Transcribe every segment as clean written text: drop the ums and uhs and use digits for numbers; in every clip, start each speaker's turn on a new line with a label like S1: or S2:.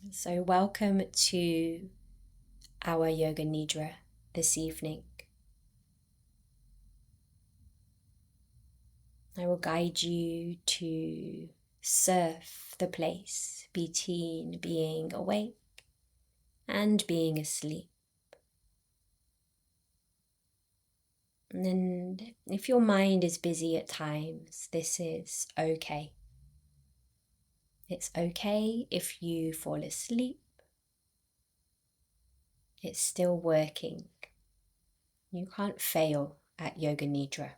S1: So welcome to our Yoga Nidra this evening. I will guide you to surf the place between being awake and being asleep. And if your mind is busy at times, this is okay. It's okay if you fall asleep. It's still working. You can't fail at Yoga Nidra.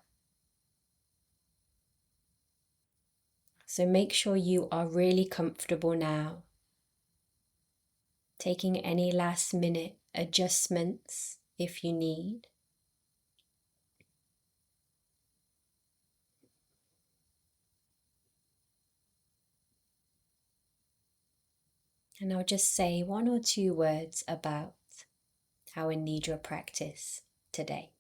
S1: So make sure you are really comfortable now, taking any last minute adjustments if you need. And I'll just say one or two words about our Nidra practice today.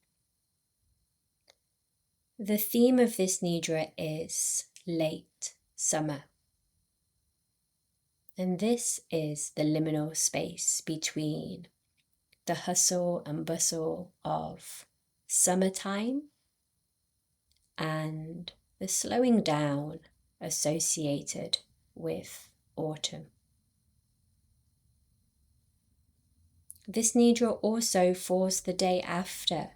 S1: The theme of this Nidra is late summer. And this is the liminal space between the hustle and bustle of summertime and the slowing down associated with autumn. This Nidra also falls the day after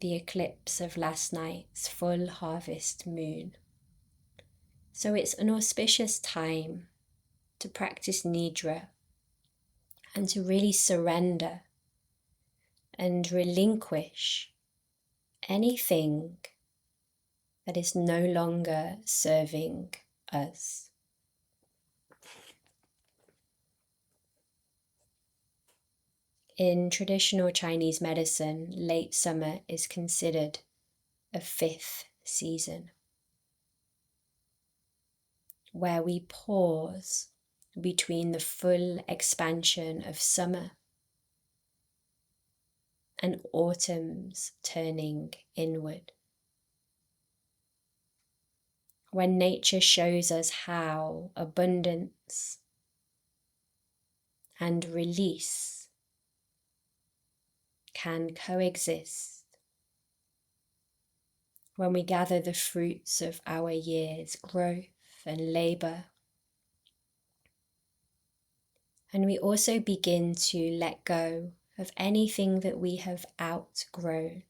S1: the eclipse of last night's full harvest moon. So it's an auspicious time to practice Nidra and to really surrender and relinquish anything that is no longer serving us. In traditional Chinese medicine, late summer is considered a fifth season, where we pause between the full expansion of summer and autumn's turning inward. When nature shows us how abundance and release can coexist, when we gather the fruits of our year's growth and labor, and we also begin to let go of anything that we have outgrown.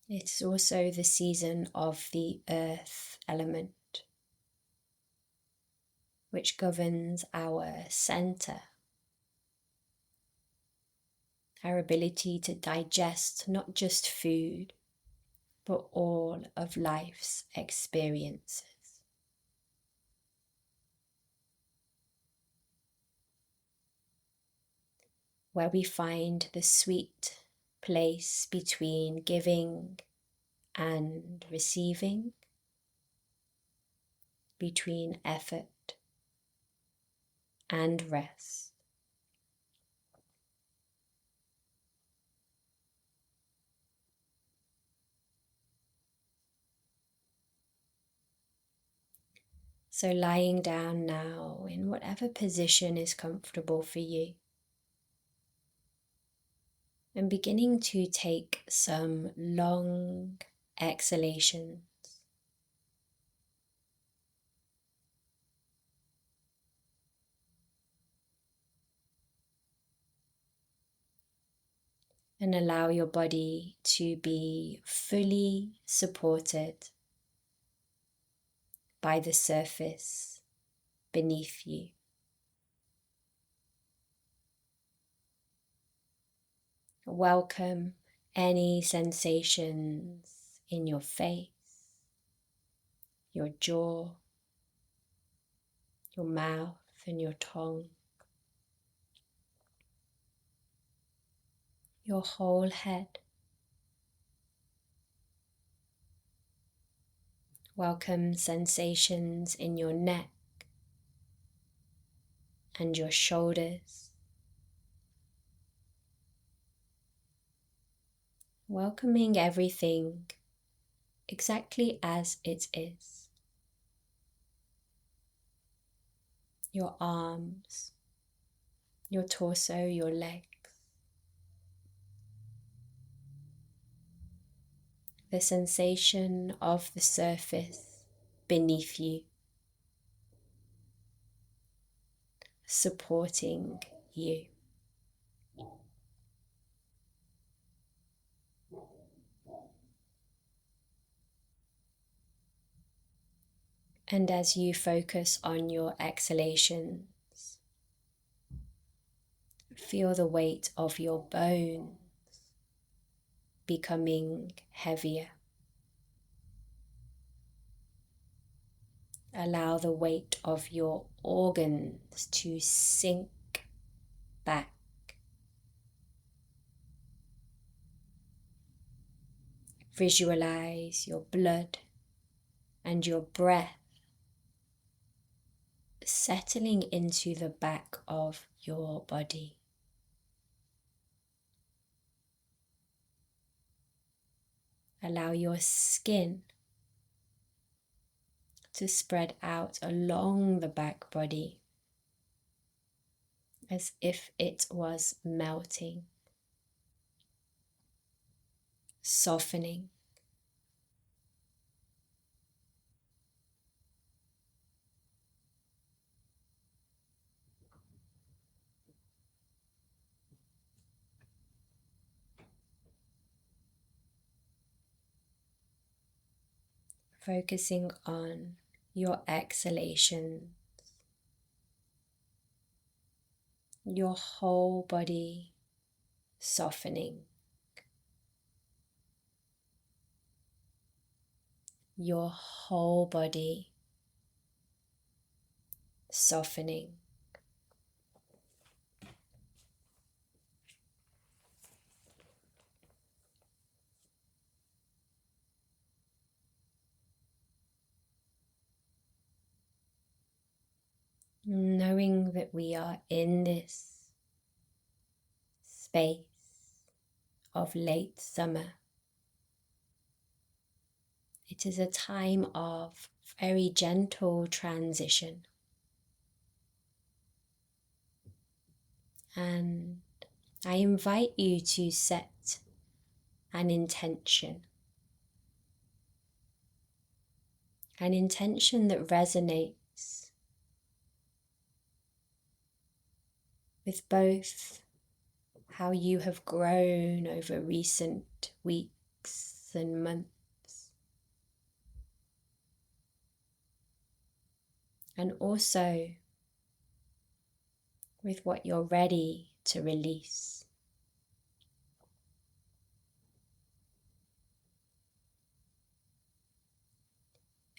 S1: It's also the season of the earth element, which governs our center, our ability to digest not just food, but all of life's experiences. Where we find the sweet place between giving and receiving, between effort and rest. So lying down now in whatever position is comfortable for you, and beginning to take some long exhalations. And allow your body to be fully supported by the surface beneath you. Welcome any sensations in your face, your jaw, your mouth, and your tongue, your whole head. Welcome sensations in your neck and your shoulders. Welcoming everything exactly as it is. Your arms, your torso, your legs, the sensation of the surface beneath you, supporting you. And as you focus on your exhalations, feel the weight of your bones becoming heavier. Allow the weight of your organs to sink back. Visualize your blood and your breath settling into the back of your body. Allow your skin to spread out along the back body as if it was melting, softening. Focusing on your exhalation, your whole body softening, your whole body softening. Knowing that we are in this space of late summer. It is a time of very gentle transition, and I invite you to set an intention that resonates with both how you have grown over recent weeks and months, and also with what you're ready to release.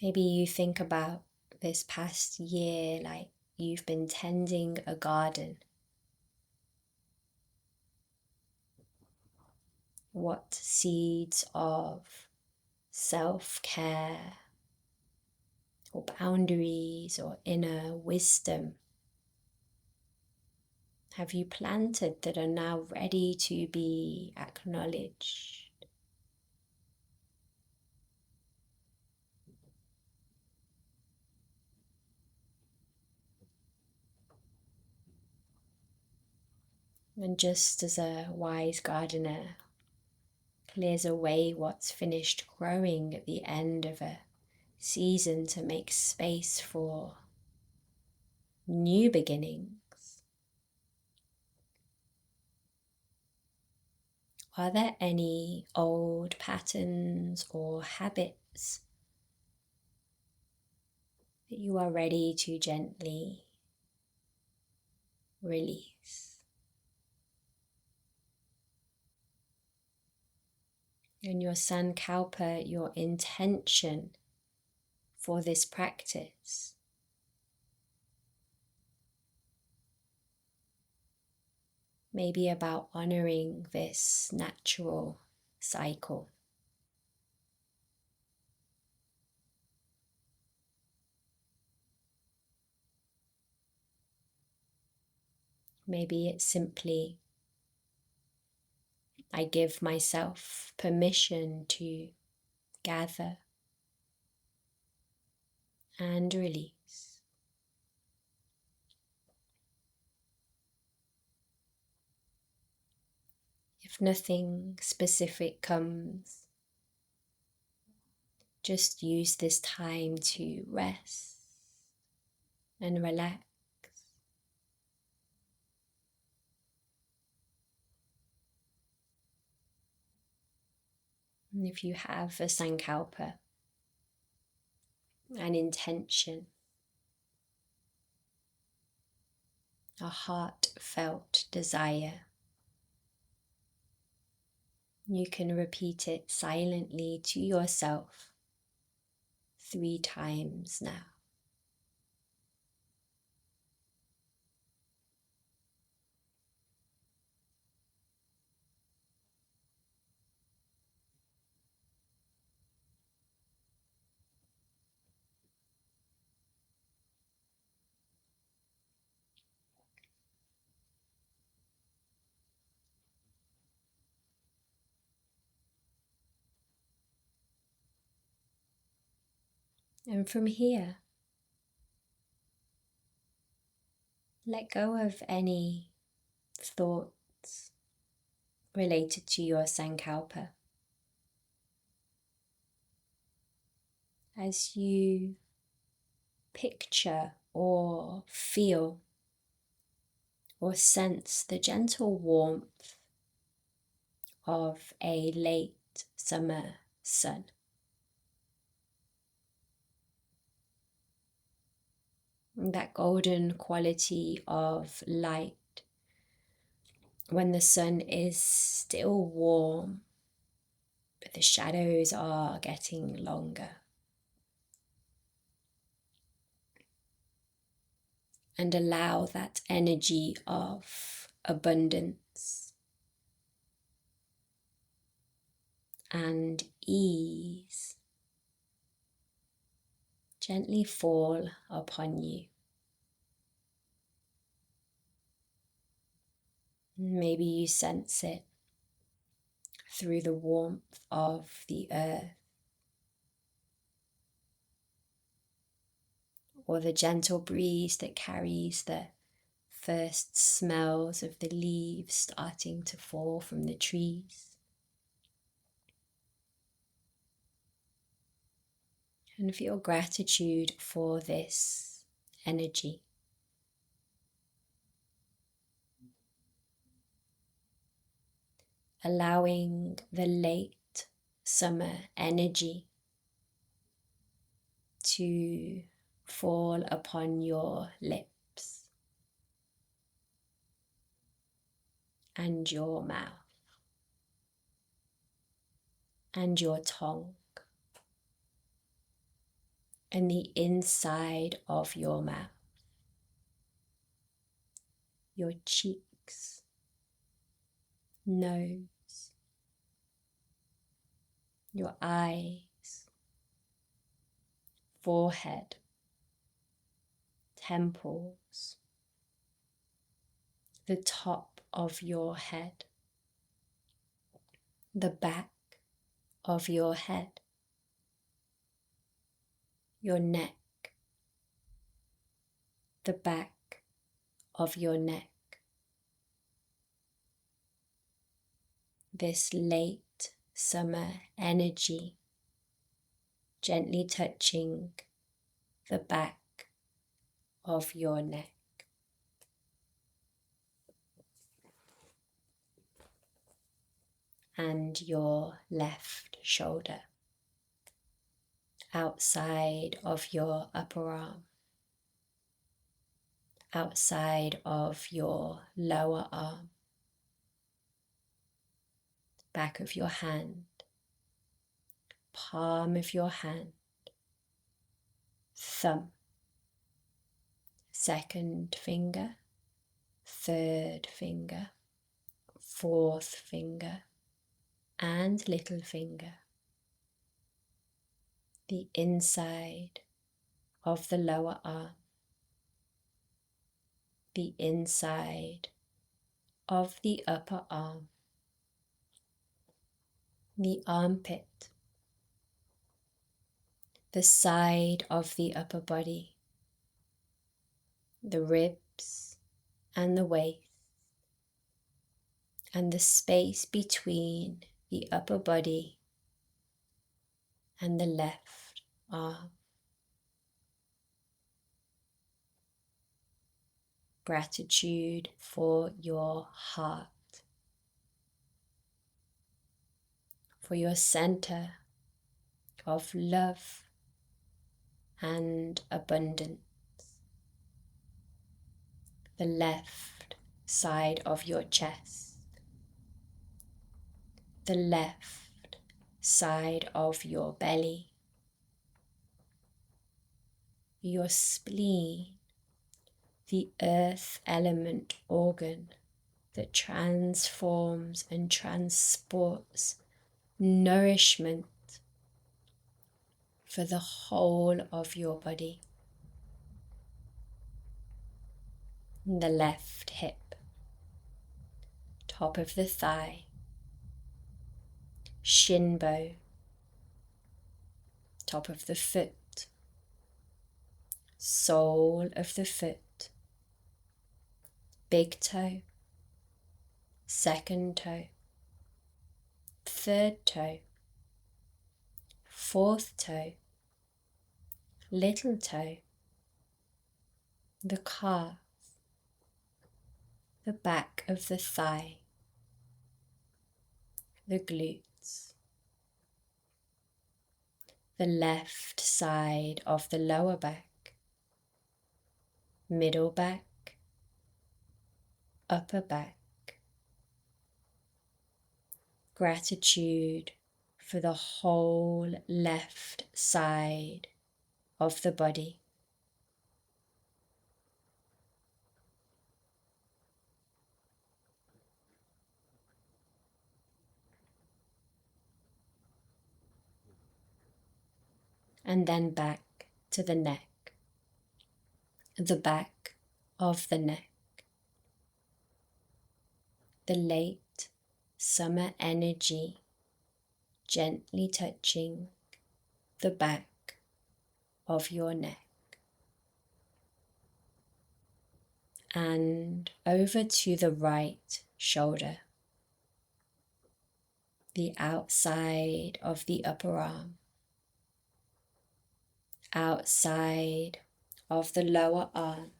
S1: Maybe you think about this past year like you've been tending a garden. What seeds of self-care or boundaries or inner wisdom have you planted that are now ready to be acknowledged? And just as a wise gardener clears away what's finished growing at the end of a season to make space for new beginnings, are there any old patterns or habits that you are ready to gently release? And your Sankalpa, your intention for this practice, may be about honoring this natural cycle. Maybe it's simply, I give myself permission to gather and release. If nothing specific comes, just use this time to rest and relax. And if you have a sankalpa, an intention, a heartfelt desire, you can repeat it silently to yourself 3 times now. And from here, let go of any thoughts related to your sankalpa. As you picture or feel or sense the gentle warmth of a late summer sun. That golden quality of light when the sun is still warm, but the shadows are getting longer. And allow that energy of abundance and ease gently fall upon you. Maybe you sense it through the warmth of the earth, or the gentle breeze that carries the first smells of the leaves starting to fall from the trees. And feel gratitude for this energy. Allowing the late summer energy to fall upon your lips and your mouth and your tongue and the inside of your mouth, your cheeks, nose, your eyes, forehead, temples, the top of your head, the back of your head, your neck, the back of your neck. This late summer energy gently touching the back of your neck. And your left shoulder, outside of your upper arm, outside of your lower arm, back of your hand, palm of your hand, thumb, second finger, third finger, fourth finger, and little finger, the inside of the lower arm, the inside of the upper arm, the armpit, the side of the upper body, the ribs and the waist, and the space between the upper body and the left arm. Gratitude for your heart, for your center of love and abundance. The left side of your chest, the left side of your belly, your spleen, the earth element organ that transforms and transports nourishment for the whole of your body. The left hip, top of the thigh, shin bone, top of the foot, sole of the foot, big toe, second toe, third toe, fourth toe, little toe, the calf, the back of the thigh, the glutes, the left side of the lower back, middle back, upper back. Gratitude for the whole left side of the body. And then back to the neck, the back of the neck, the late summer energy gently touching the back of your neck. And over to the right shoulder, the outside of the upper arm, outside of the lower arm,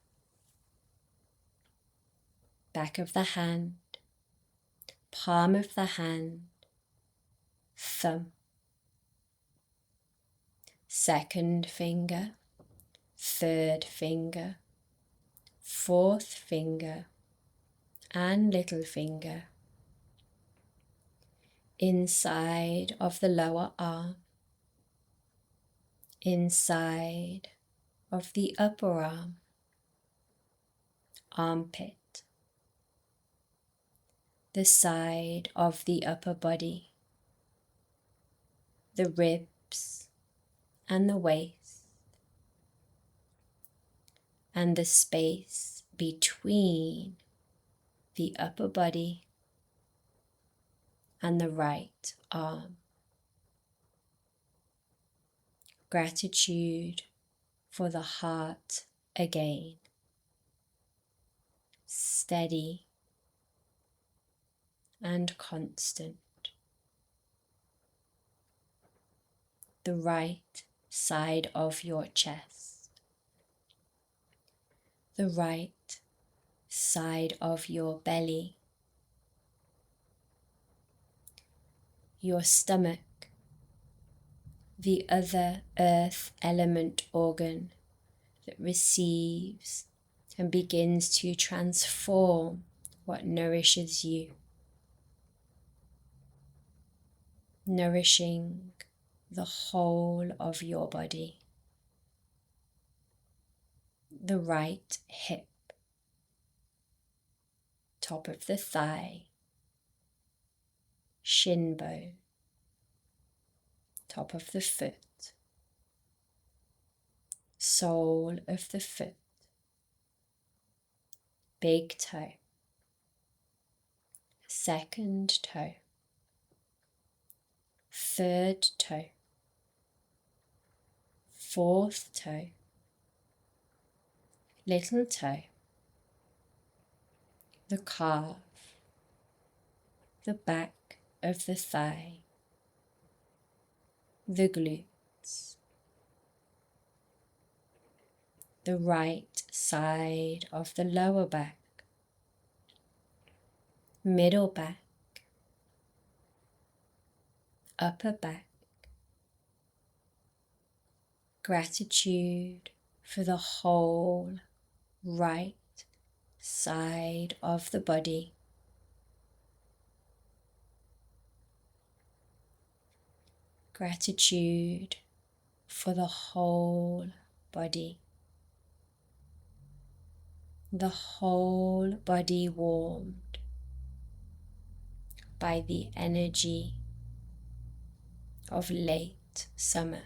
S1: back of the hand, palm of the hand, thumb, second finger, third finger, fourth finger, and little finger, inside of the lower arm, inside of the upper arm, armpit, the side of the upper body, the ribs and the waist, and the space between the upper body and the right arm. Gratitude for the heart again, steady and constant. The right side of your chest, the right side of your belly, your stomach, the other earth element organ that receives and begins to transform what nourishes you, nourishing the whole of your body. The right hip, top of the thigh, shin bone, top of the foot, sole of the foot, big toe, second toe, third toe, fourth toe, little toe, the calf, the back of the thigh, the glutes, the right side of the lower back, middle back, upper back. Gratitude for the whole right side of the body. Gratitude for the whole body. The whole body warmed by the energy of late summer.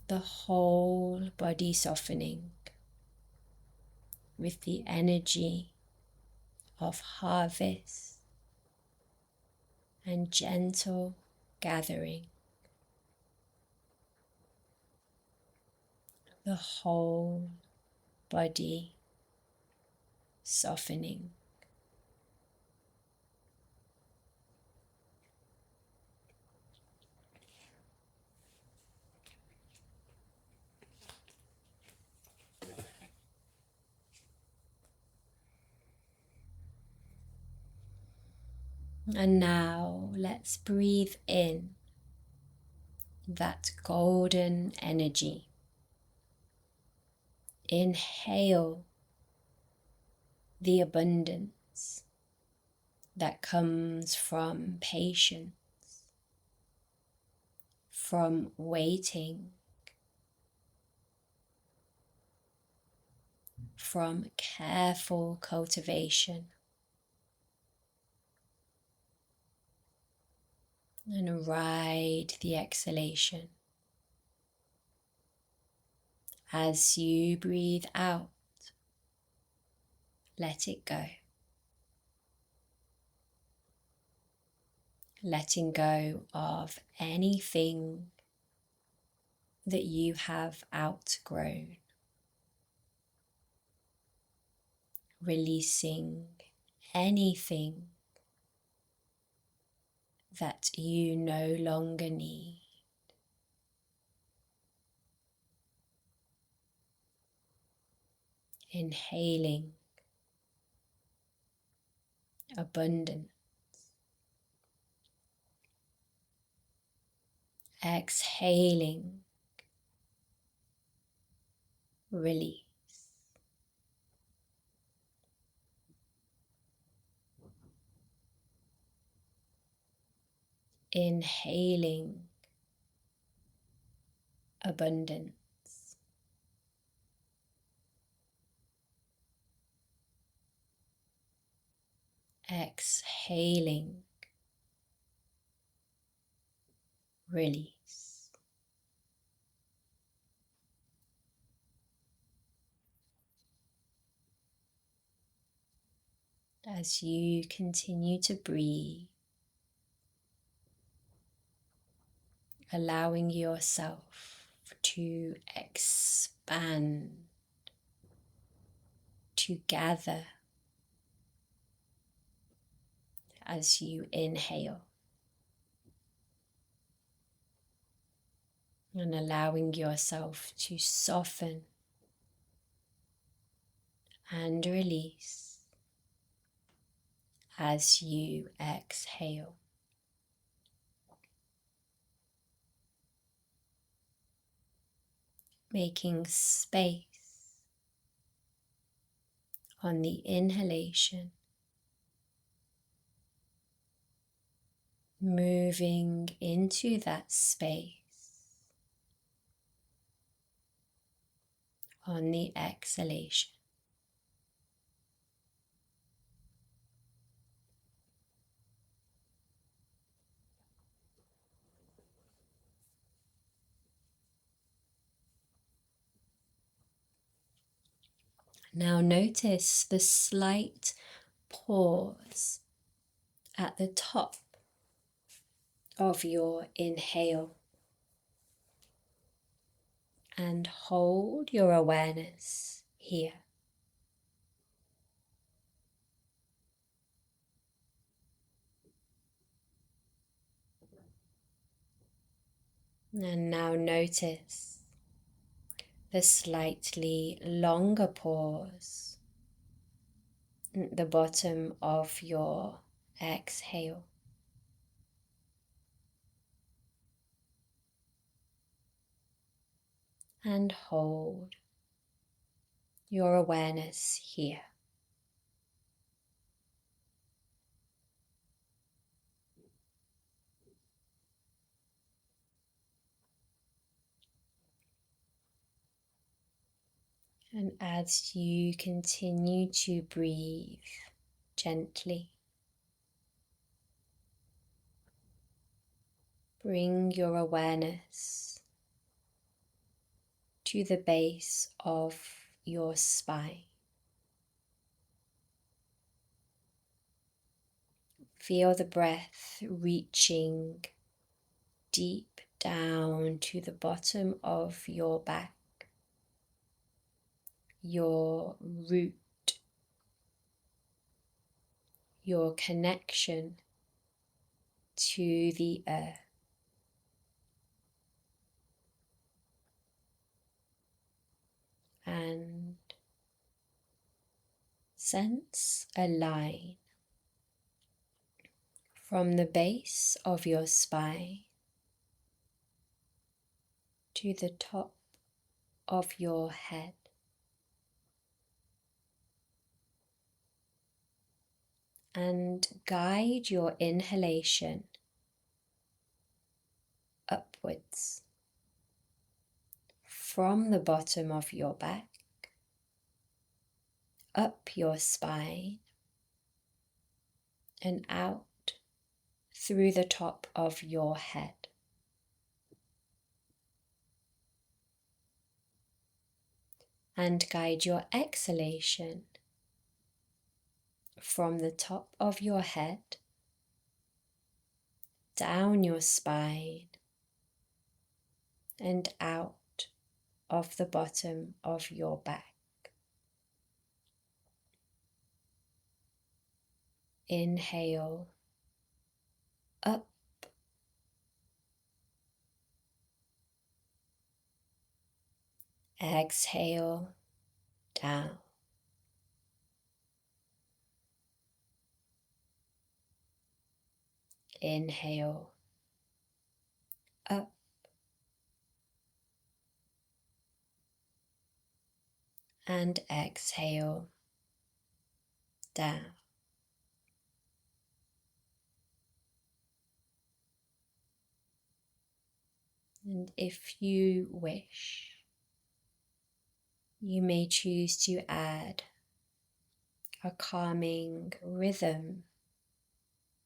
S1: The whole body softening with the energy of harvest and gentle gathering. The whole body softening. And now let's breathe in that golden energy. Inhale the abundance that comes from patience, from waiting, from careful cultivation. And ride the exhalation. As you breathe out, let it go. Letting go of anything that you have outgrown. Releasing anything that you no longer need. Inhaling abundance. Exhaling release. Inhaling abundance. Exhaling release. As you continue to breathe, allowing yourself to expand, to gather as you inhale, and allowing yourself to soften and release as you exhale. Making space on the inhalation, moving into that space on the exhalation. Now notice the slight pause at the top of your inhale and hold your awareness here. And now notice the slightly longer pause at the bottom of your exhale. And hold your awareness here. And as you continue to breathe gently, bring your awareness to the base of your spine. Feel the breath reaching deep down to the bottom of your back, your root, your connection to the earth. And sense a line from the base of your spine to the top of your head. And guide your inhalation upwards from the bottom of your back, up your spine, and out through the top of your head. And guide your exhalation from the top of your head, down your spine, and out of the bottom of your back. Inhale up, exhale down. Inhale up and exhale down. And if you wish, you may choose to add a calming rhythm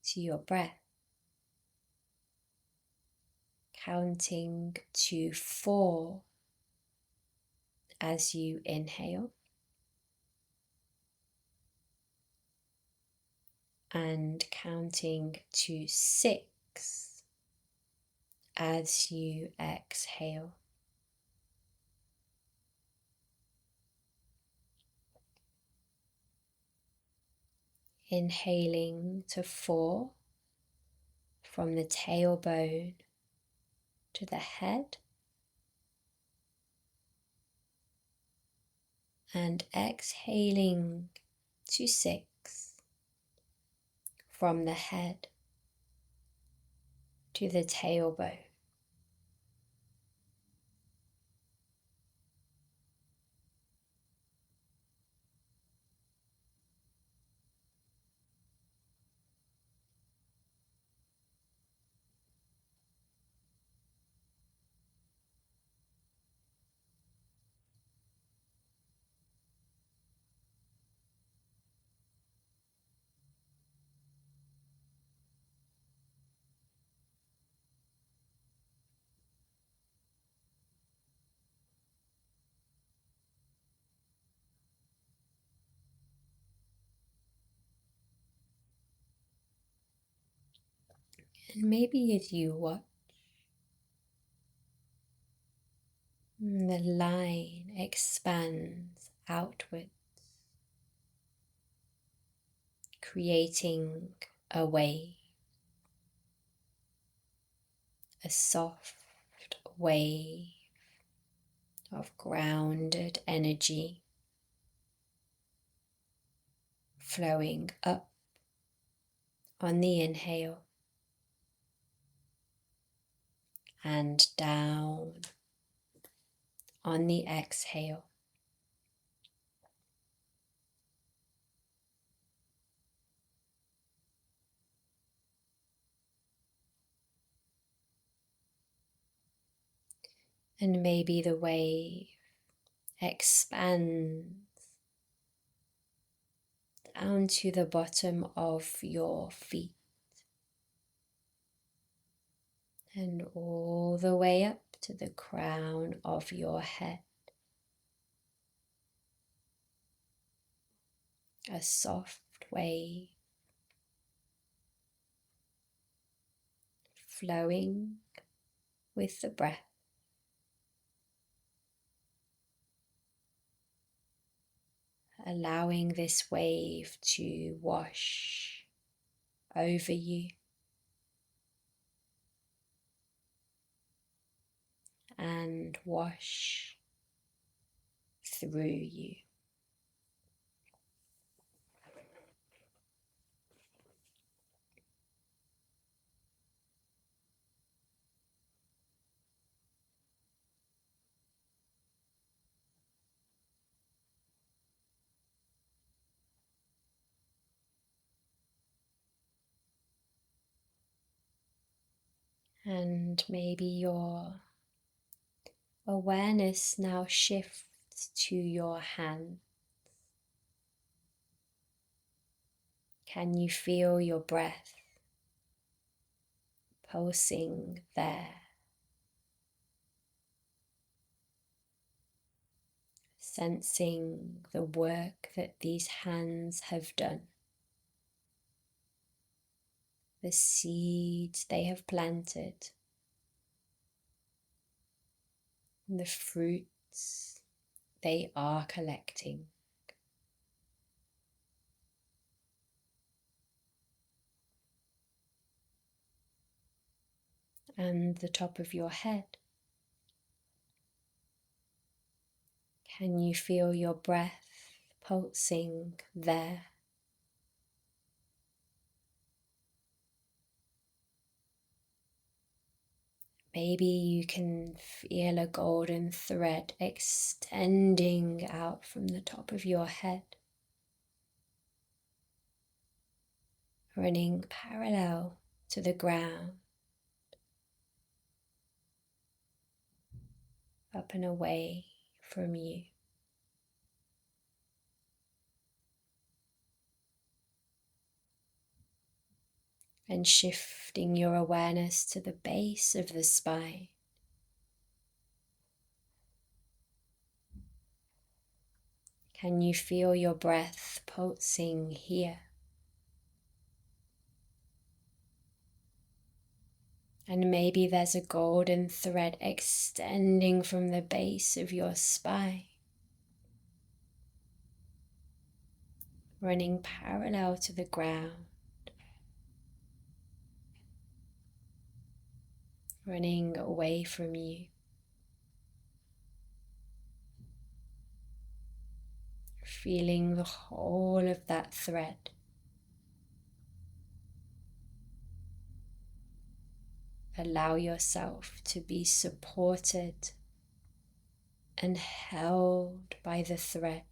S1: to your breath, counting to 4 as you inhale and counting to 6 as you exhale. Inhaling to 4 from the tailbone to the head, and exhaling to 6 from the head to the tailbone. And maybe as you watch, the line expands outward, creating a wave, a soft wave of grounded energy flowing up on the inhale and down on the exhale. And maybe the wave expands down to the bottom of your feet and all the way up to the crown of your head. A soft wave flowing with the breath. Allowing this wave to wash over you and wash through you. And maybe your awareness now shifts to your hand. Can you feel your breath pulsing there? Sensing the work that these hands have done, the seeds they have planted, and the fruits they are collecting. And the top of your head. Can you feel your breath pulsing there? Maybe you can feel a golden thread extending out from the top of your head, running parallel to the ground, up and away from you. And shifting your awareness to the base of the spine. Can you feel your breath pulsing here? And maybe there's a golden thread extending from the base of your spine, running parallel to the ground, running away from you. Feeling the whole of that thread. Allow yourself to be supported and held by the thread.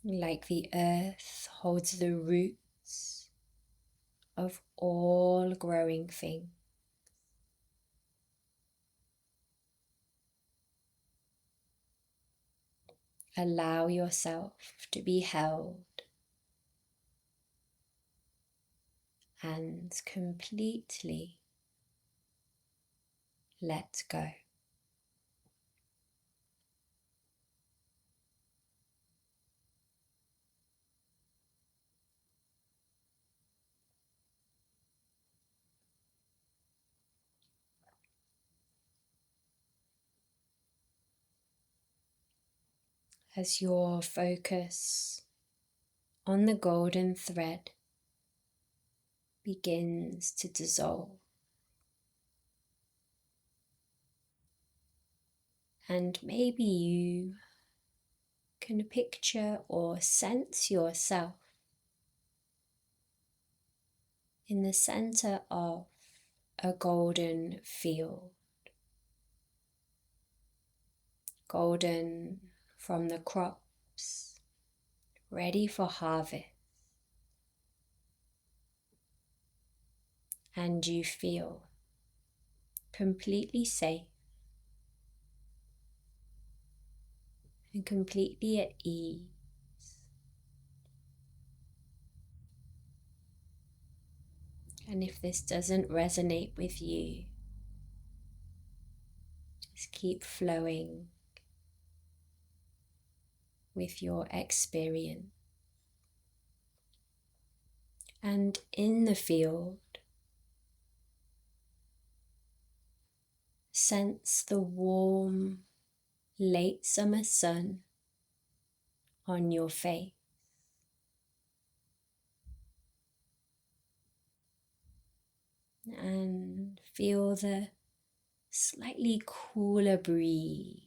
S1: Like the earth holds the roots of all growing things. Allow yourself to be held and completely let go. as your focus on the golden thread begins to dissolve. And maybe you can picture or sense yourself in the center of a golden field, golden from the crops, ready for harvest. And you feel completely safe and completely at ease. And if this doesn't resonate with you, just keep flowing with your experience. And in the field, sense the warm late summer sun on your face. And feel the slightly cooler breeze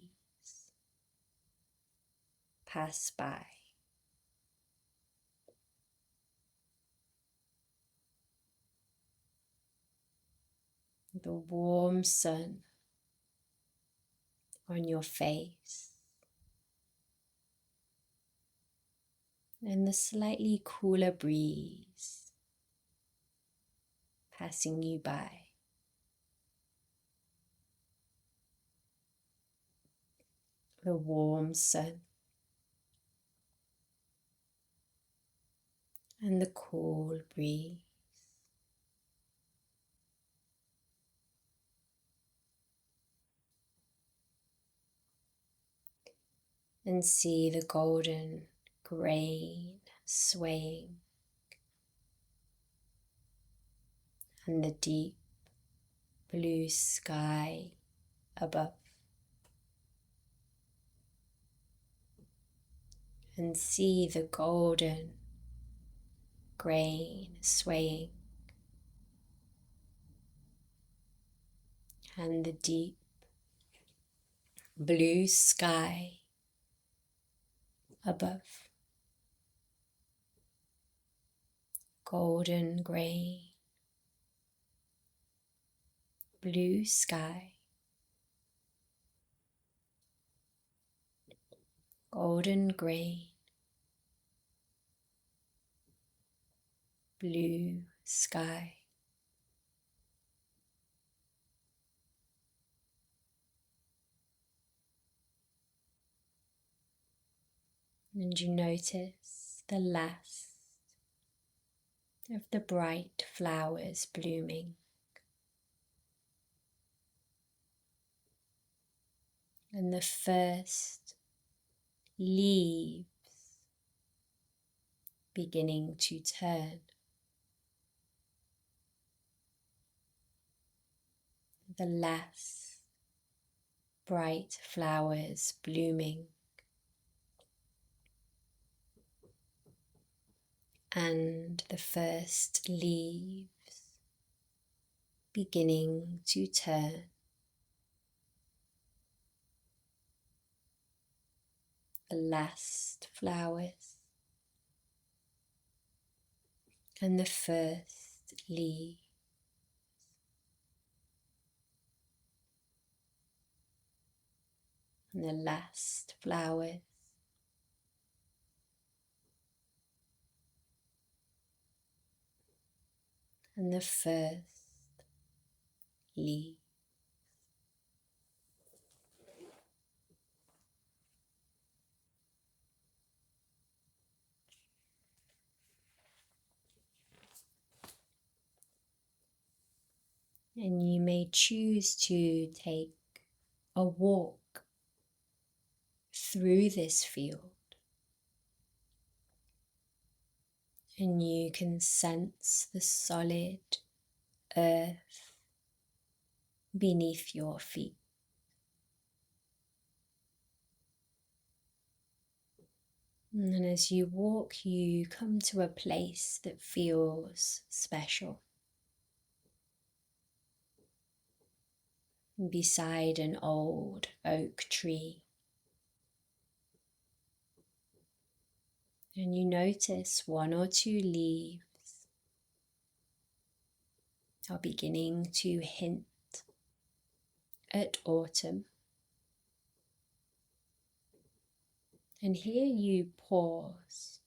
S1: pass by. The warm sun on your face. And the slightly cooler breeze passing you by. The warm sun and the cool breeze. And see the golden grain swaying and the deep blue sky above. And see the golden grain swaying and the deep blue sky above. Golden grain, blue sky, golden grain, blue sky. And you notice the last of the bright flowers blooming. And the first leaves beginning to turn. The last bright flowers blooming. And the first leaves beginning to turn. The last flowers and the first leaf. And the last flowers and the first leaf. And you may choose to take a walk through this field. And you can sense the solid earth beneath your feet. And as you walk, you come to a place that feels special. Beside an old oak tree. And you notice one or two leaves are beginning to hint at autumn. And here you pause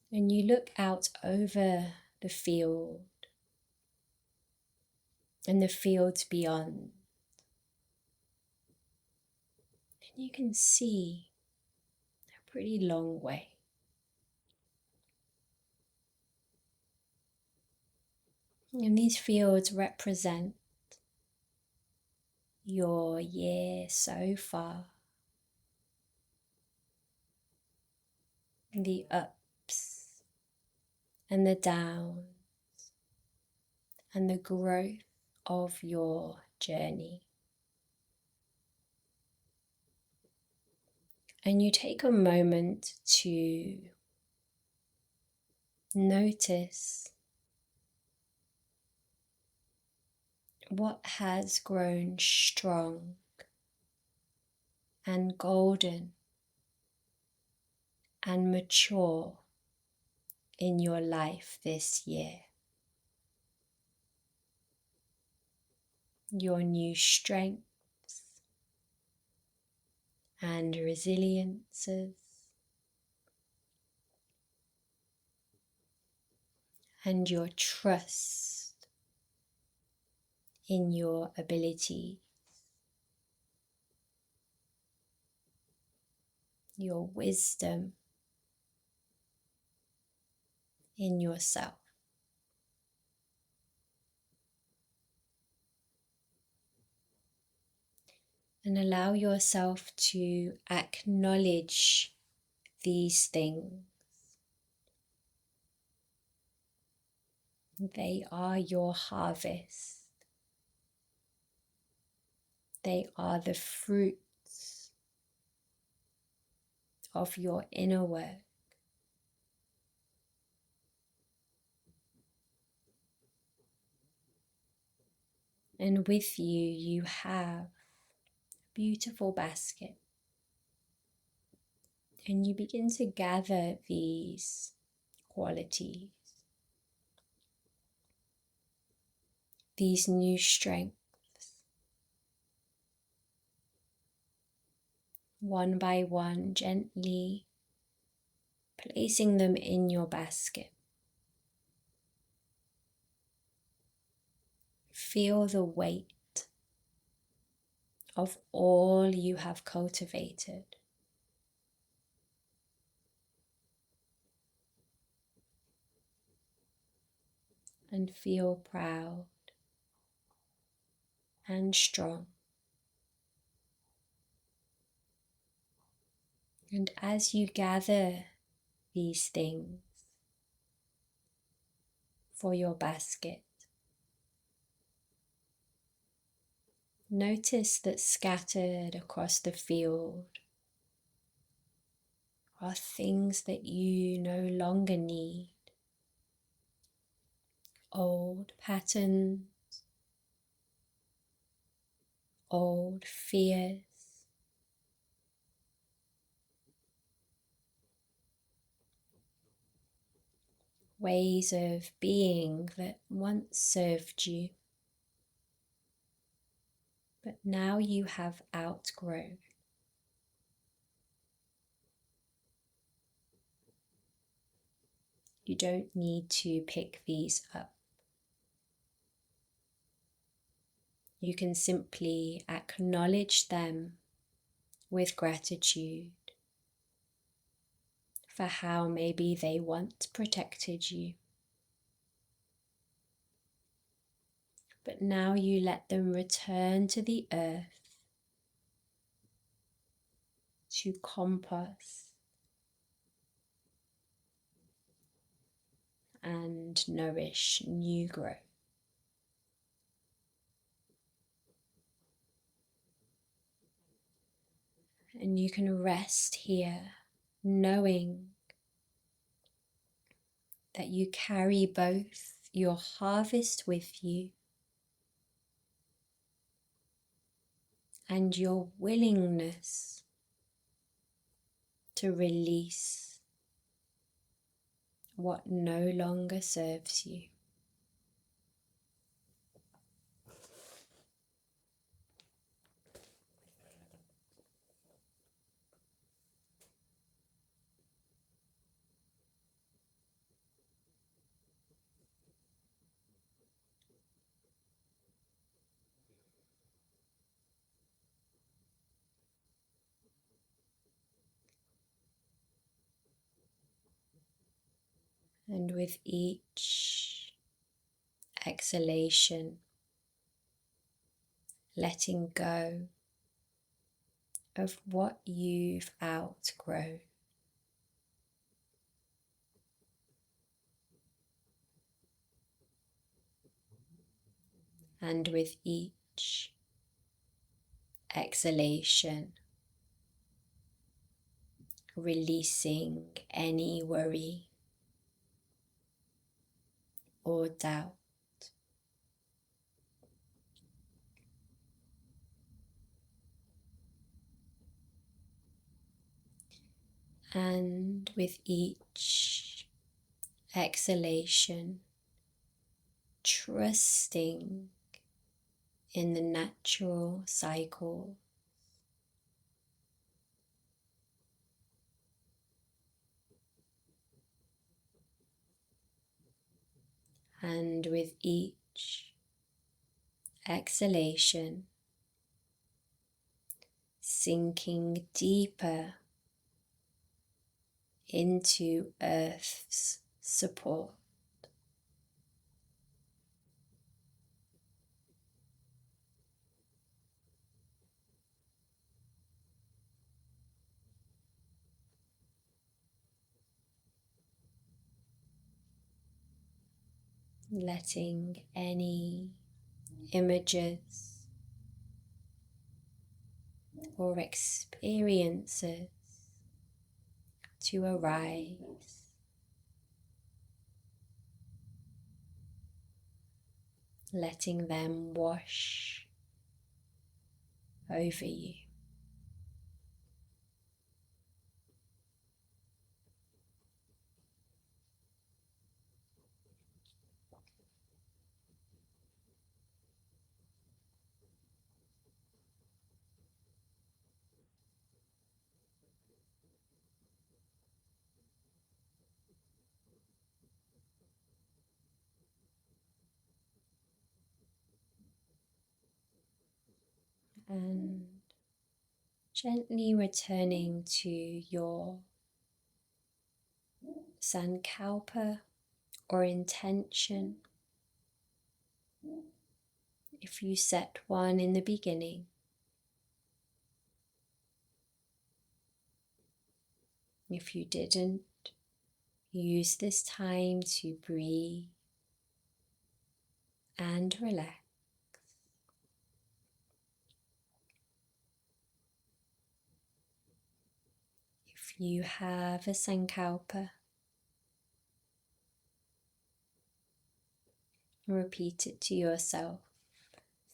S1: and you look out over the field and the fields beyond. And you can see a pretty long way. And these fields represent your year so far. The ups and the downs and the growth of your journey. And you take a moment to notice what has grown strong and golden and mature in your life this year. Your new strengths and resiliences and your trust in your ability, your wisdom in yourself. And allow yourself to acknowledge these things. They are your harvest. They are the fruits of your inner work. And with you, you have a beautiful basket. And you begin to gather these qualities, these new strengths, one by one, gently placing them in your basket. Feel the weight of all you have cultivated. And feel proud and strong. And as you gather these things for your basket, notice that scattered across the field are things that you no longer need. Old patterns, old fears, ways of being that once served you, but now you have outgrown. You don't need to pick these up. You can simply acknowledge them with gratitude for how maybe they once protected you. But now you let them return to the earth to compost and nourish new growth. And you can rest here, knowing that you carry both your harvest with you and your willingness to release what no longer serves you. And with each exhalation, letting go of what you've outgrown. And with each exhalation, releasing any worry or doubt. And with each exhalation, trusting in the natural cycle. And with each exhalation, sinking deeper into Earth's support. Letting any images or experiences to arise, letting them wash over you. And gently returning to your sankalpa or intention. If you set one in the beginning, if you didn't, use this time to breathe and relax. If you have a sankalpa, repeat it to yourself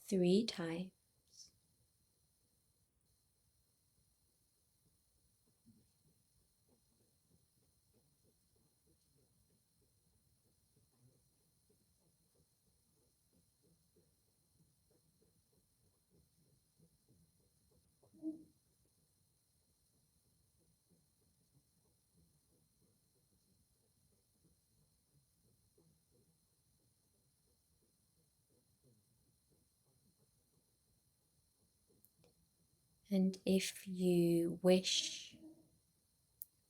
S1: 3 times. And if you wish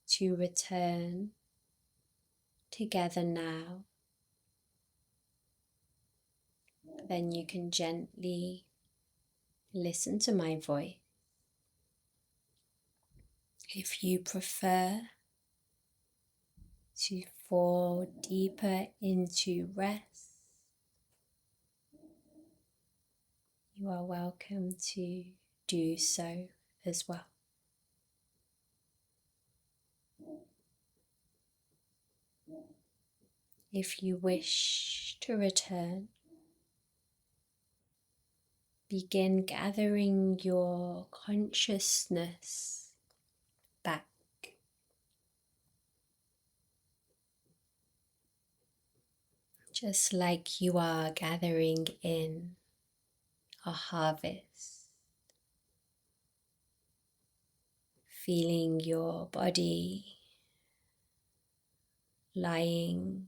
S1: to return together now, then you can gently listen to my voice. If you prefer to fall deeper into rest, you are welcome to do so as well. If you wish to return, begin gathering your consciousness back, just like you are gathering in a harvest, feeling your body lying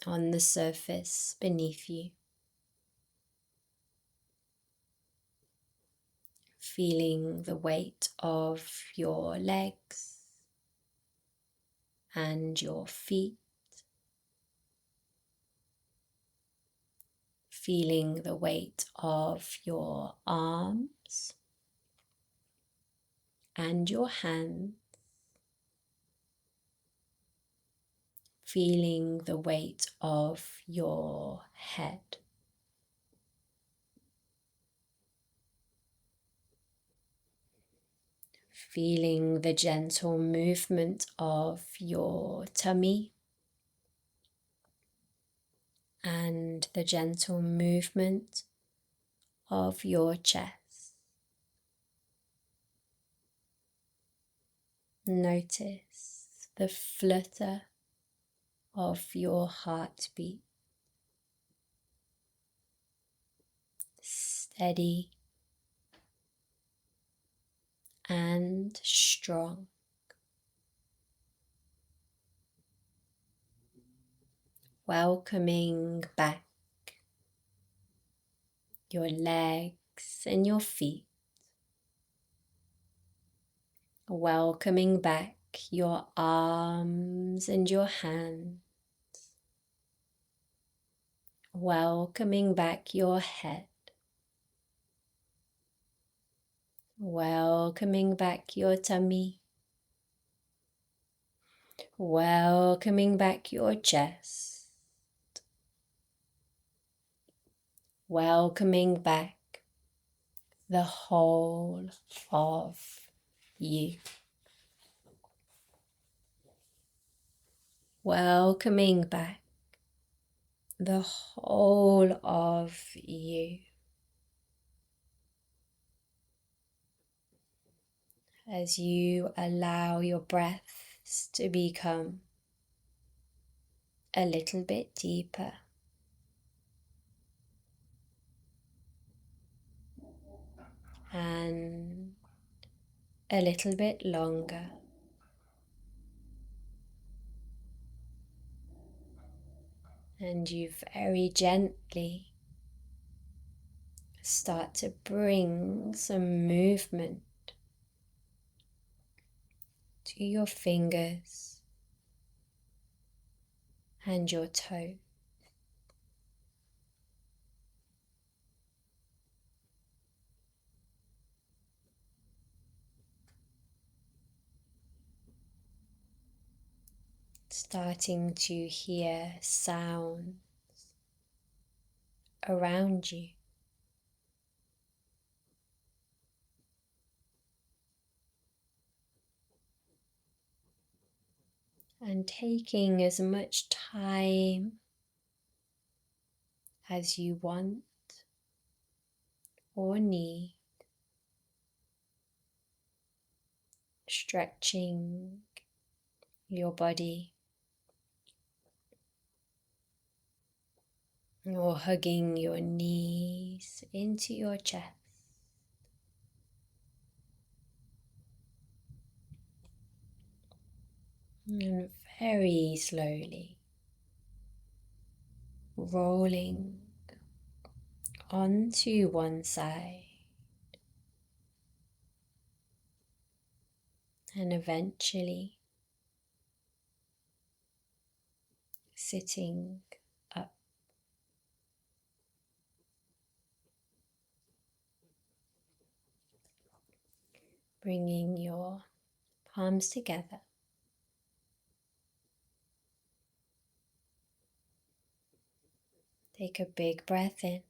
S1: on the surface beneath you, feeling the weight of your legs and your feet, feeling the weight of your arms and your hands, feeling the weight of your head. Feeling the gentle movement of your tummy and the gentle movement of your chest. Notice the flutter of your heartbeat, steady and strong. Welcoming back your legs and your feet. Welcoming back your arms and your hands. Welcoming back your head. Welcoming back your tummy. Welcoming back your chest. Welcoming back the whole of you. Welcoming back the whole of you. As you allow your breaths to become a little bit deeper and a little bit longer. And you very gently start to bring some movement to your fingers and your toes. Starting to hear sounds around you. And taking as much time as you want or need, stretching your body or hugging your knees into your chest. And very slowly rolling onto one side and eventually sitting up. Bringing your palms together. Take a big breath in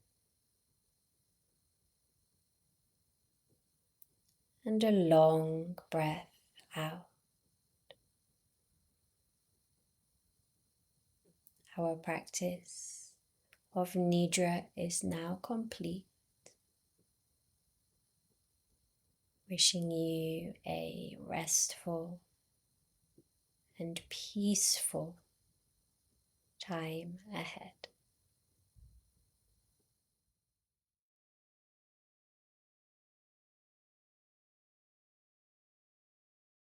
S1: and a long breath out. Our practice of Nidra is now complete. Wishing you a restful and peaceful time ahead.